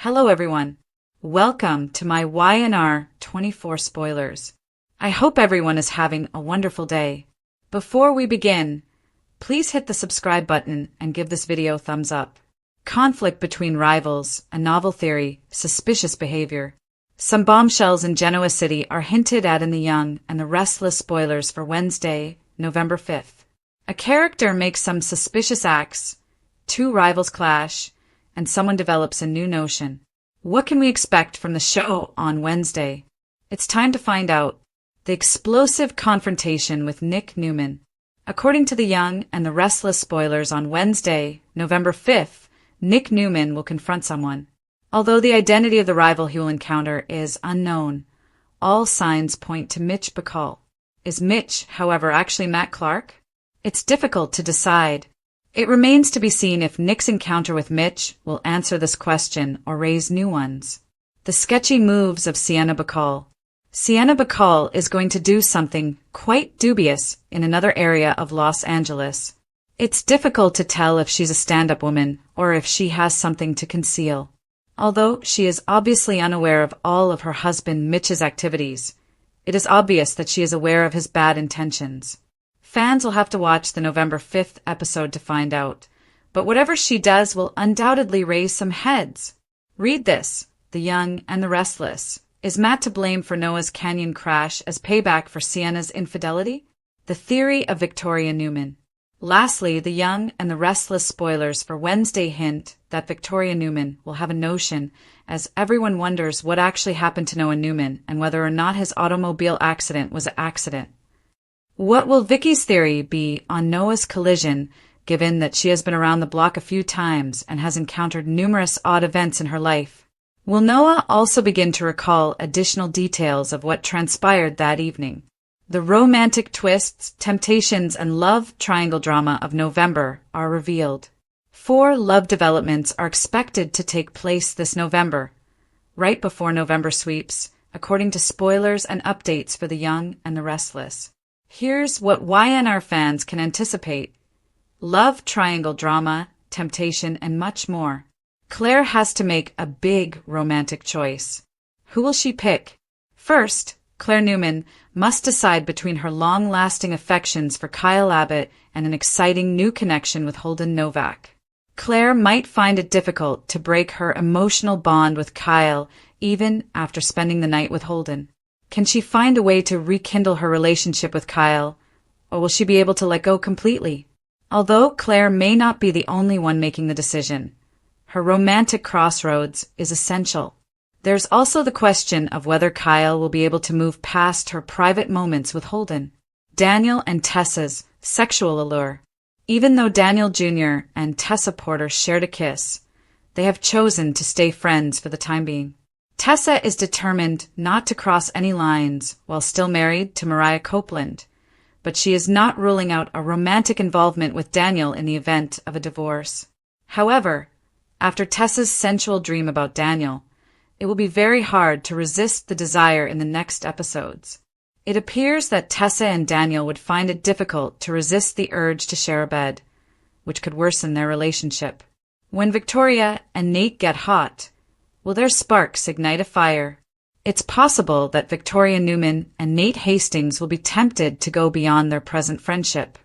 Hello everyone. Welcome to my YNR 24 spoilers. I hope everyone is having a wonderful day. Before we begin, please hit the subscribe button and give this video a thumbs up. Conflict between rivals, a novel theory, suspicious behavior. Some bombshells in Genoa City are hinted at in The Young and the Restless spoilers for Wednesday, November 5th. A character makes some suspicious acts, two rivals clash, and someone develops a new notion. What can we expect from the show on Wednesday? It's time to find out. The explosive confrontation with Nick Newman. According to The Young and the Restless spoilers on Wednesday, November 5th, Nick Newman will confront someone. Although the identity of the rival he will encounter is unknown, all signs point to Mitch Bacall. Is Mitch, however, actually Matt Clark? It's difficult to decide. It remains to be seen if Nick's encounter with Mitch will answer this question or raise new ones. The sketchy moves of Sienna Bacall. Sienna Bacall is going to do something quite dubious in another area of Los Angeles. It's difficult to tell if she's a stand-up woman or if she has something to conceal. Although she is obviously unaware of all of her husband Mitch's activities, it is obvious that she is aware of his bad intentions. Fans will have to watch the November 5th episode to find out, but whatever she does will undoubtedly raise some heads. Read this, The Young and the Restless. Is Matt to blame for Noah's Canyon crash as payback for Sienna's infidelity? The theory of Victoria Newman. Lastly, The Young and the Restless spoilers for Wednesday hint that Victoria Newman will have a notion as everyone wonders what actually happened to Noah Newman and whether or not his automobile accident was an accident. What will Vicky's theory be on Noah's collision, given that she has been around the block a few times and has encountered numerous odd events in her life? Will Noah also begin to recall additional details of what transpired that evening? The romantic twists, temptations, and love triangle drama of November are revealed. 4 love developments are expected to take place this November, right before November sweeps, according to spoilers and updates for The Young and the Restless. Here's what YNR fans can anticipate. Love triangle drama, temptation, and much more. Claire has to make a big romantic choice. Who will she pick? First, Claire Newman must decide between her long-lasting affections for Kyle Abbott and an exciting new connection with Holden Novak. Claire might find it difficult to break her emotional bond with Kyle even after spending the night with Holden. Can she find a way to rekindle her relationship with Kyle, or will she be able to let go completely? Although Claire may not be the only one making the decision, her romantic crossroads is essential. There's also the question of whether Kyle will be able to move past her private moments with Holden. Daniel and Tessa's sexual allure. Even though Daniel Jr. and Tessa Porter shared a kiss, they have chosen to stay friends for the time being. Tessa is determined not to cross any lines while still married to Mariah Copeland, but she is not ruling out a romantic involvement with Daniel in the event of a divorce. However, after Tessa's sensual dream about Daniel, it will be very hard to resist the desire in the next episodes. It appears that Tessa and Daniel would find it difficult to resist the urge to share a bed, which could worsen their relationship. When Victoria and Nate get hot, will their sparks ignite a fire? It's possible that Victoria Newman and Nate Hastings will be tempted to go beyond their present friendship.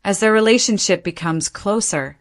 As their relationship becomes closer,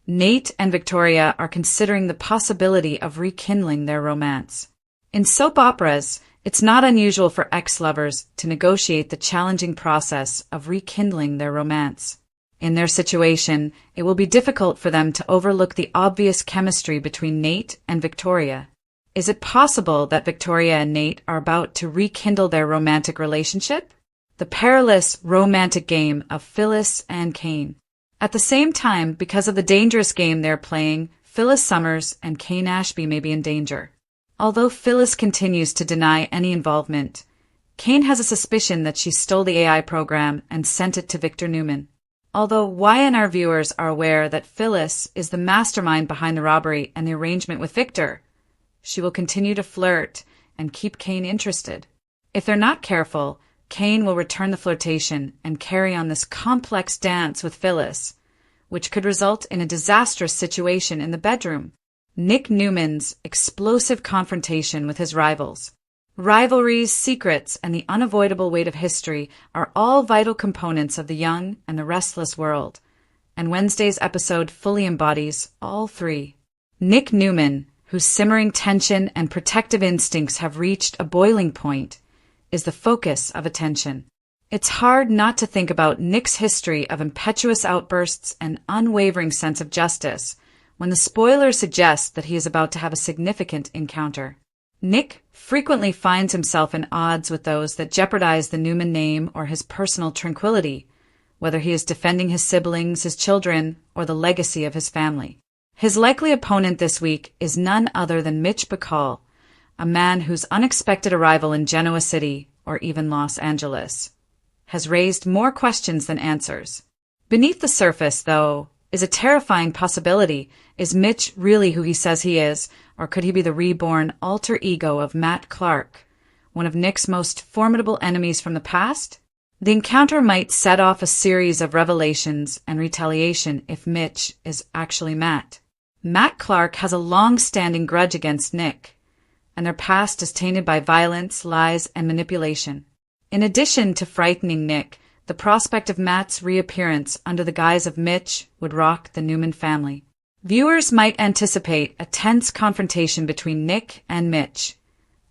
Nate and Victoria are considering the possibility of rekindling their romance. In soap operas, it's not unusual for ex-lovers to negotiate the challenging process of rekindling their romance. In their situation, it will be difficult for them to overlook the obvious chemistry between Nate and Victoria. Is it possible that Victoria and Nate are about to rekindle their romantic relationship? The perilous romantic game of Phyllis and Kane. At the same time, because of the dangerous game they're playing, Phyllis Summers and Kane Ashby may be in danger. Although Phyllis continues to deny any involvement, Kane has a suspicion that she stole the AI program and sent it to Victor Newman. Although YNR viewers are aware that Phyllis is the mastermind behind the robbery and the arrangement with Victor, she will continue to flirt and keep Kane interested. If they're not careful, Kane will return the flirtation and carry on this complex dance with Phyllis, which could result in a disastrous situation in the bedroom. Nick Newman's explosive confrontation with his rivals. Rivalries, secrets, and the unavoidable weight of history are all vital components of the young and the restless world, and Wednesday's episode fully embodies all three. Nick Newman, whose simmering tension and protective instincts have reached a boiling point, is the focus of attention. It's hard not to think about Nick's history of impetuous outbursts and unwavering sense of justice when the spoiler suggests that he is about to have a significant encounter. Nick frequently finds himself in odds with those that jeopardize the Newman name or his personal tranquility, whether he is defending his siblings, his children, or the legacy of his family. His likely opponent this week is none other than Mitch Bacall, a man whose unexpected arrival in Genoa City, or even Los Angeles, has raised more questions than answers. Beneath the surface, though, is a terrifying possibility. Is Mitch really who he says he is, or could he be the reborn alter ego of Matt Clark, one of Nick's most formidable enemies from the past? The encounter might set off a series of revelations and retaliation if Mitch is actually Matt. Matt Clark has a long-standing grudge against Nick, and their past is tainted by violence, lies, and manipulation. In addition to frightening Nick, the prospect of Matt's reappearance under the guise of Mitch would rock the Newman family. Viewers might anticipate a tense confrontation between Nick and Mitch,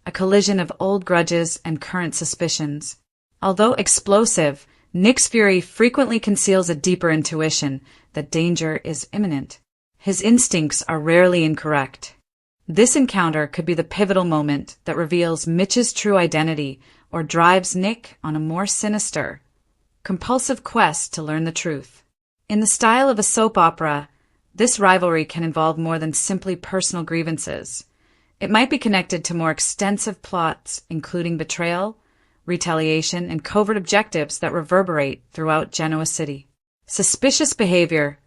a collision of old grudges and current suspicions. Although explosive, Nick's fury frequently conceals a deeper intuition that danger is imminent. His instincts are rarely incorrect. This encounter could be the pivotal moment that reveals Mitch's true identity or drives Nick on a more sinister, compulsive quest to learn the truth. In the style of a soap opera, this rivalry can involve more than simply personal grievances. It might be connected to more extensive plots, including betrayal, retaliation, and covert objectives that reverberate throughout Genoa City. Suspicious behavior,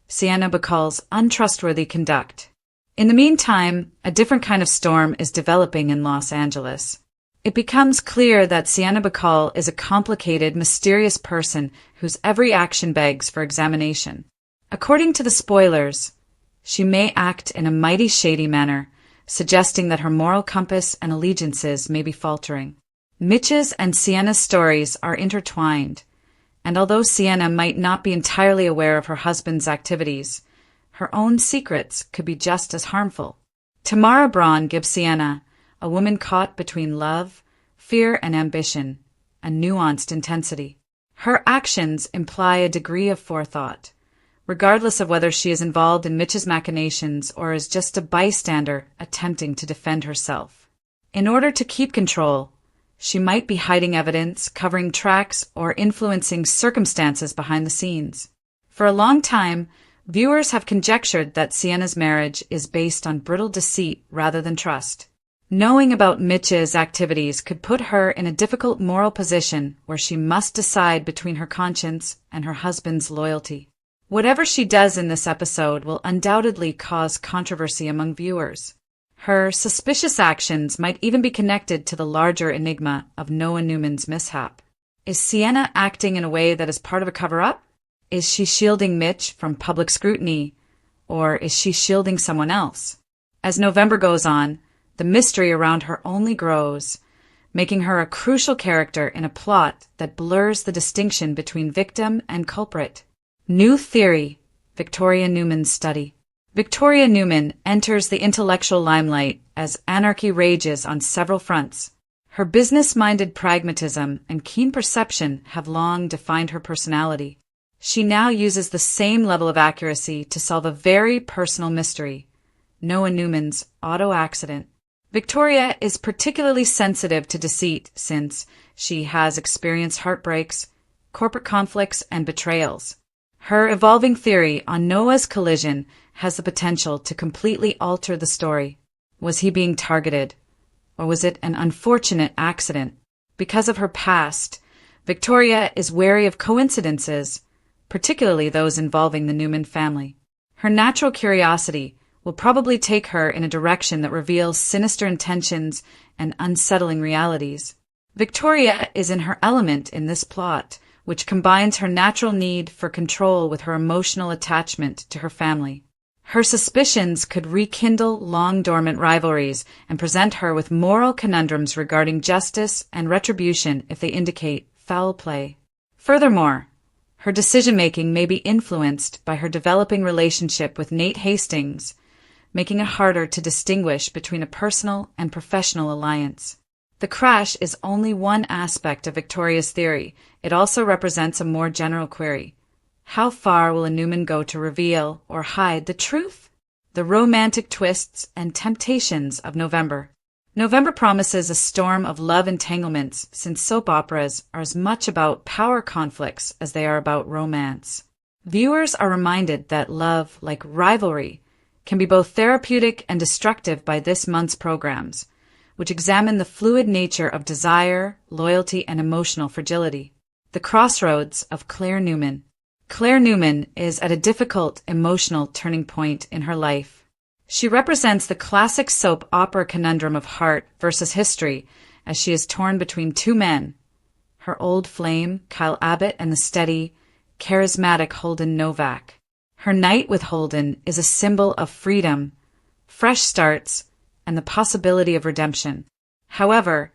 Sienna Bacall's untrustworthy conduct. In the meantime, a different kind of storm is developing in Los Angeles. It becomes clear that Sienna Bacall is a complicated, mysterious person whose every action begs for examination. According to the spoilers, she may act in a mighty shady manner, suggesting that her moral compass and allegiances may be faltering. Mitch's and Sienna's stories are intertwined, and although Sienna might not be entirely aware of her husband's activities, her own secrets could be just as harmful. Tamara Braun gives Sienna, a woman caught between love, fear, and ambition, a nuanced intensity. Her actions imply a degree of forethought, regardless of whether she is involved in Mitch's machinations or is just a bystander attempting to defend herself. In order to keep control, she might be hiding evidence, covering tracks, or influencing circumstances behind the scenes. For a long time, viewers have conjectured that Sienna's marriage is based on brittle deceit rather than trust. Knowing about Mitch's activities could put her in a difficult moral position where she must decide between her conscience and her husband's loyalty. Whatever she does in this episode will undoubtedly cause controversy among viewers. Her suspicious actions might even be connected to the larger enigma of Noah Newman's mishap. Is Sienna acting in a way that is part of a cover-up? Is she shielding Mitch from public scrutiny, or is she shielding someone else? As November goes on, the mystery around her only grows, making her a crucial character in a plot that blurs the distinction between victim and culprit. New Theory, Victoria Newman's study. Victoria Newman enters the intellectual limelight as anarchy rages on several fronts. Her business-minded pragmatism and keen perception have long defined her personality. She now uses the same level of accuracy to solve a very personal mystery, Noah Newman's auto accident. Victoria is particularly sensitive to deceit since she has experienced heartbreaks, corporate conflicts, and betrayals. Her evolving theory on Noah's collision has the potential to completely alter the story. Was he being targeted? Or was it an unfortunate accident? Because of her past, Victoria is wary of coincidences, particularly those involving the Newman family. Her natural curiosity will probably take her in a direction that reveals sinister intentions and unsettling realities. Victoria is in her element in this plot, which combines her natural need for control with her emotional attachment to her family. Her suspicions could rekindle long-dormant rivalries and present her with moral conundrums regarding justice and retribution if they indicate foul play. Furthermore, her decision-making may be influenced by her developing relationship with Nate Hastings, making it harder to distinguish between a personal and professional alliance. The crash is only one aspect of Victoria's theory. It also represents a more general query. How far will a Newman go to reveal or hide the truth? The romantic twists and temptations of November. November promises a storm of love entanglements, since soap operas are as much about power conflicts as they are about romance. Viewers are reminded that love, like rivalry, can be both therapeutic and destructive by this month's programs, which examine the fluid nature of desire, loyalty, and emotional fragility. The crossroads of Claire Newman. Claire Newman is at a difficult emotional turning point in her life. She represents the classic soap opera conundrum of heart versus history, as she is torn between two men, her old flame, Kyle Abbott, and the steady, charismatic Holden Novak. Her night with Holden is a symbol of freedom, fresh starts, and the possibility of redemption. However,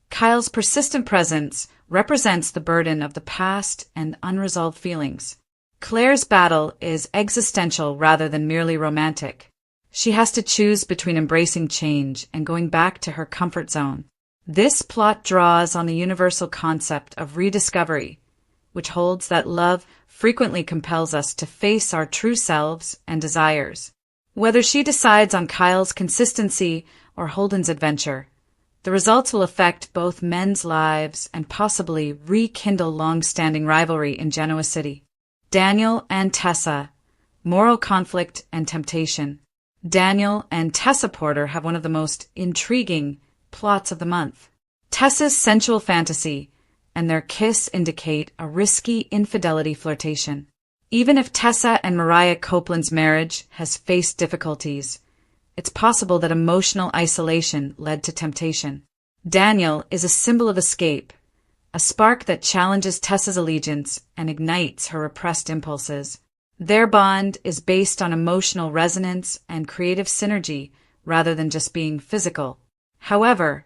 Kyle's persistent presence represents the burden of the past and unresolved feelings. Claire's battle is existential rather than merely romantic. She has to choose between embracing change and going back to her comfort zone. This plot draws on the universal concept of rediscovery, which holds that love frequently compels us to face our true selves and desires. Whether she decides on Kyle's consistency or Holden's adventure, the results will affect both men's lives and possibly rekindle long-standing rivalry in Genoa City. Daniel and Tessa, moral conflict and temptation. Daniel and Tessa Porter have one of the most intriguing plots of the month. Tessa's sensual fantasy and their kiss indicate a risky infidelity flirtation. Even if Tessa and Mariah Copeland's marriage has faced difficulties, it's possible that emotional isolation led to temptation. Daniel is a symbol of escape, a spark that challenges Tessa's allegiance and ignites her repressed impulses. Their bond is based on emotional resonance and creative synergy rather than just being physical. However,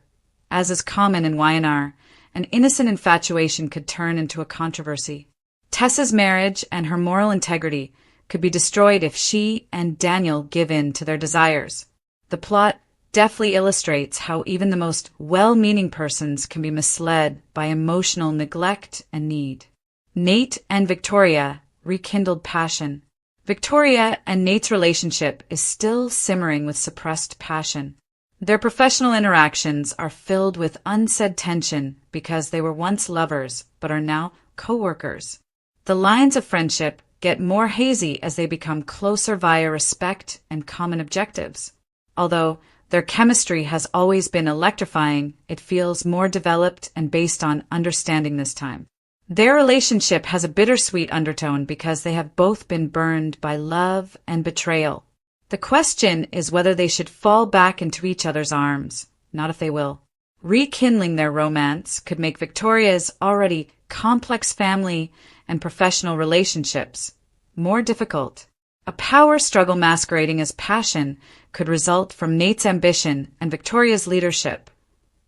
as is common in Y&R, an innocent infatuation could turn into a controversy. Tessa's marriage and her moral integrity could be destroyed if she and Daniel give in to their desires. The plot deftly illustrates how even the most well-meaning persons can be misled by emotional neglect and need. Nate and Victoria rekindled passion. Victoria and Nate's relationship is still simmering with suppressed passion. Their professional interactions are filled with unsaid tension because they were once lovers but are now co-workers. The lines of friendship get more hazy as they become closer via respect and common objectives. Although their chemistry has always been electrifying, it feels more developed and based on understanding this time. Their relationship has a bittersweet undertone because they have both been burned by love and betrayal. The question is whether they should fall back into each other's arms, not if they will. Rekindling their romance could make Victoria's already complex family and professional relationships more difficult. A power struggle masquerading as passion could result from Nate's ambition and Victoria's leadership.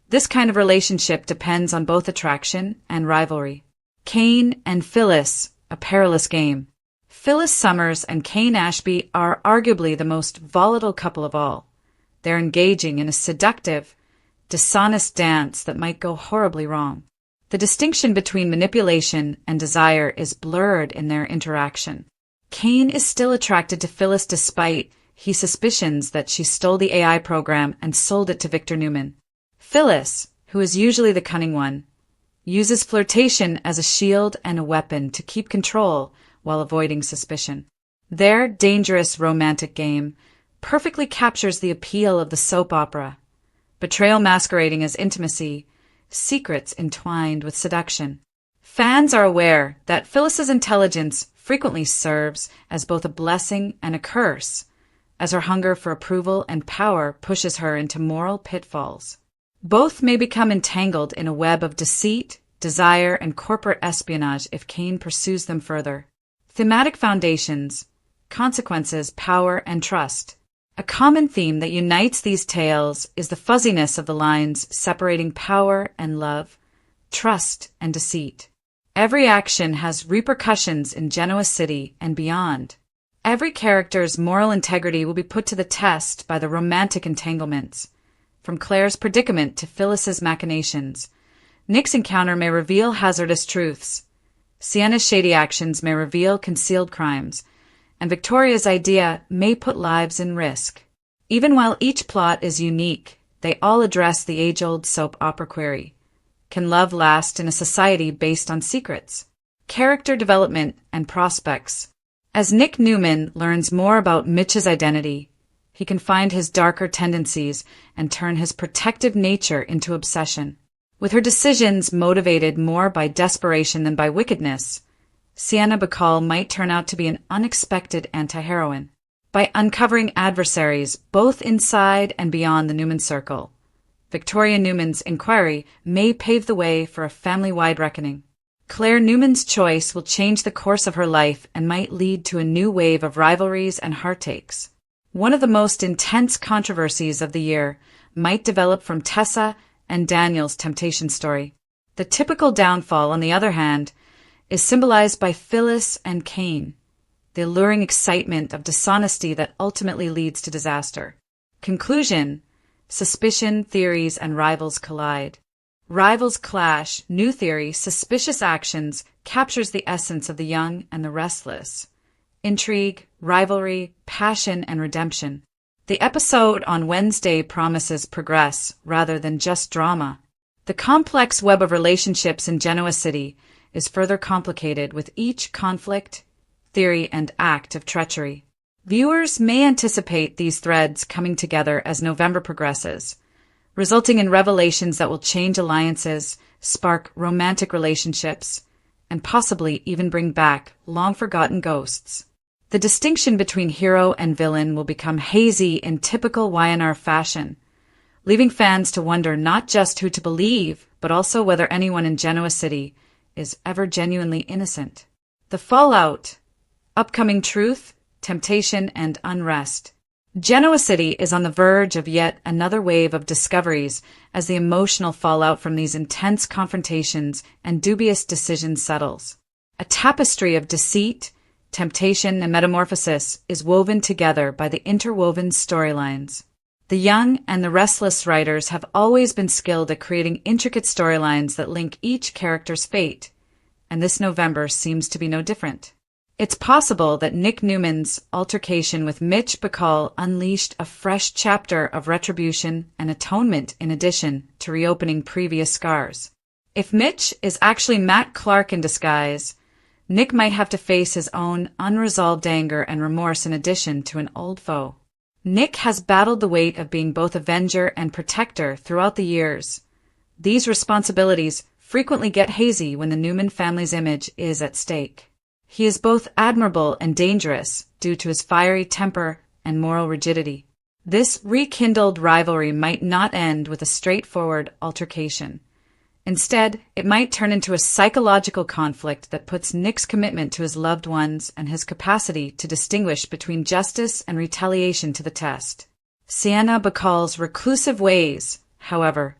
This kind of relationship depends on both attraction and rivalry. Kane and Phyllis, a perilous game. Phyllis Summers and Kane Ashby are arguably the most volatile couple of all. They're engaging in a seductive, dishonest dance that might go horribly wrong. The distinction between manipulation and desire is blurred in their interaction. Kane is still attracted to Phyllis despite his suspicions that she stole the AI program and sold it to Victor Newman. Phyllis, who is usually the cunning one, uses flirtation as a shield and a weapon to keep control while avoiding suspicion. Their dangerous romantic game perfectly captures the appeal of the soap opera. Betrayal masquerading as intimacy, secrets entwined with seduction. Fans are aware that Phyllis's intelligence frequently serves as both a blessing and a curse, as her hunger for approval and power pushes her into moral pitfalls. Both may become entangled in a web of deceit, desire, and corporate espionage if Kane pursues them further. Thematic foundations. consequences, power, and trust. A common theme that unites these tales is the fuzziness of the lines separating power and love, trust and deceit. Every action has repercussions in Genoa City and beyond. Every character's moral integrity will be put to the test by the romantic entanglements. From Claire's predicament to Phyllis's machinations, Nick's encounter may reveal hazardous truths. Sienna's shady actions may reveal concealed crimes, and Victoria's idea may put lives in risk. Even while each plot is unique, they all address the age-old soap opera query. Can love last in a society based on secrets? Character development and prospects. As Nick Newman learns more about Mitch's identity, he can find his darker tendencies and turn his protective nature into obsession. With her decisions motivated more by desperation than by wickedness, Sienna Bacall might turn out to be an unexpected anti-heroine. By uncovering adversaries both inside and beyond the Newman circle, Victoria Newman's inquiry may pave the way for a family-wide reckoning. Claire Newman's choice will change the course of her life and might lead to a new wave of rivalries and heartaches. One of the most intense controversies of the year might develop from Tessa and Daniel's temptation story. The typical downfall, on the other hand, is symbolized by Phyllis and Cain, the alluring excitement of dishonesty that ultimately leads to disaster. Conclusion: suspicion, theories, and rivals collide. Rivals clash, new theory, suspicious actions captures the essence of the young and the restless. Intrigue, rivalry, passion, and redemption. The episode on Wednesday promises progress rather than just drama. The complex web of relationships in Genoa City is further complicated with each conflict, theory, and act of treachery. Viewers may anticipate these threads coming together as November progresses, resulting in revelations that will change alliances, spark romantic relationships, and possibly even bring back long-forgotten ghosts. The distinction between hero and villain will become hazy in typical Y&R fashion, leaving fans to wonder not just who to believe, but also whether anyone in Genoa City is ever genuinely innocent. The fallout, upcoming truth, temptation, and unrest. Genoa City is on the verge of yet another wave of discoveries as the emotional fallout from these intense confrontations and dubious decisions settles. A tapestry of deceit, temptation, and metamorphosis is woven together by the interwoven storylines. The young and the restless writers have always been skilled at creating intricate storylines that link each character's fate, and this November seems to be no different. It's possible that Nick Newman's altercation with Mitch Bacall unleashed a fresh chapter of retribution and atonement in addition to reopening previous scars. If Mitch is actually Matt Clark in disguise, Nick might have to face his own unresolved anger and remorse in addition to an old foe. Nick has battled the weight of being both avenger and protector throughout the years. These responsibilities frequently get hazy when the Newman family's image is at stake. He is both admirable and dangerous due to his fiery temper and moral rigidity. This rekindled rivalry might not end with a straightforward altercation. Instead, it might turn into a psychological conflict that puts Nick's commitment to his loved ones and his capacity to distinguish between justice and retaliation to the test. Sienna Bacall's reclusive ways, however,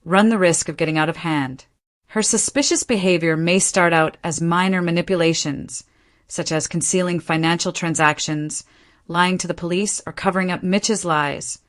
run the risk of getting out of hand. Her suspicious behavior may start out as minor manipulations, such as concealing financial transactions, lying to the police, or covering up Mitch's lies,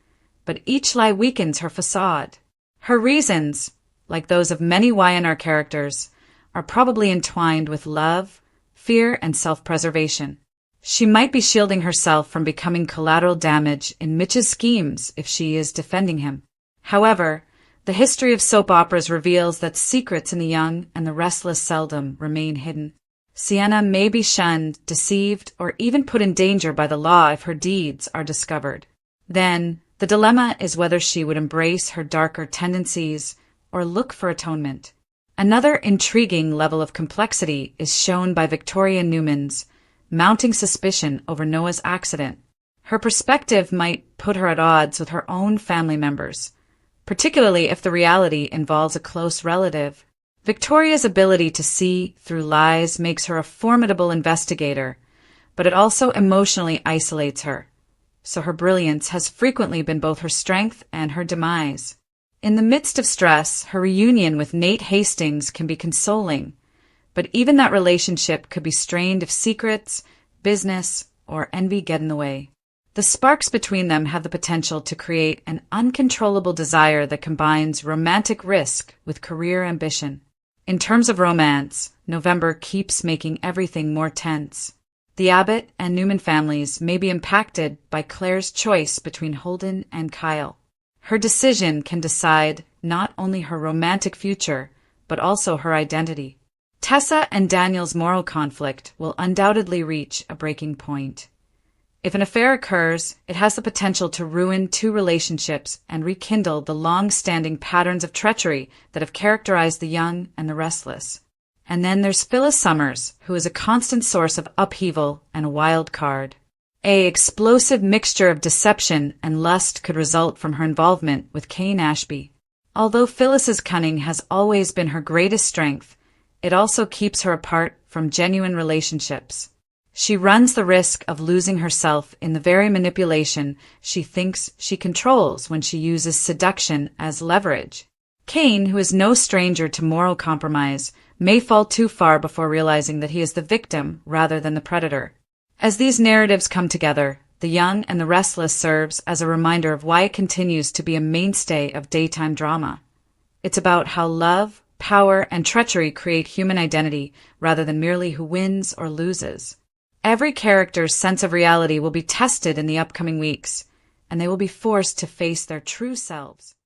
but each lie weakens her facade. Her reasons, like those of many Y&R characters, are probably entwined with love, fear, and self-preservation. She might be shielding herself from becoming collateral damage in Mitch's schemes if she is defending him. However, the history of soap operas reveals that secrets in the young and the restless seldom remain hidden. Sienna may be shunned, deceived, or even put in danger by the law if her deeds are discovered. Then, the dilemma is whether she would embrace her darker tendencies or look for atonement. Another intriguing level of complexity is shown by Victoria Newman's mounting suspicion over Noah's accident. Her perspective might put her at odds with her own family members, particularly if the reality involves a close relative. Victoria's ability to see through lies makes her a formidable investigator, but it also emotionally isolates her. So her brilliance has frequently been both her strength and her demise. In the midst of stress, her reunion with Nate Hastings can be consoling, but even that relationship could be strained if secrets, business, or envy get in the way. The sparks between them have the potential to create an uncontrollable desire that combines romantic risk with career ambition. In terms of romance, November keeps making everything more tense. The Abbott and Newman families may be impacted by Claire's choice between Holden and Kyle. Her decision can decide not only her romantic future, but also her identity. Tessa and Daniel's moral conflict will undoubtedly reach a breaking point. If an affair occurs, it has the potential to ruin two relationships and rekindle the long-standing patterns of treachery that have characterized the young and the restless. And then there's Phyllis Summers, who is a constant source of upheaval and a wild card. An explosive mixture of deception and lust could result from her involvement with Kane Ashby. Although Phyllis's cunning has always been her greatest strength, it also keeps her apart from genuine relationships. She runs the risk of losing herself in the very manipulation she thinks she controls when she uses seduction as leverage. Kane, who is no stranger to moral compromise, may fall too far before realizing that he is the victim rather than the predator. As these narratives come together, The Young and the Restless serves as a reminder of why it continues to be a mainstay of daytime drama. It's about how love, power, and treachery create human identity rather than merely who wins or loses. Every character's sense of reality will be tested in the upcoming weeks, and they will be forced to face their true selves.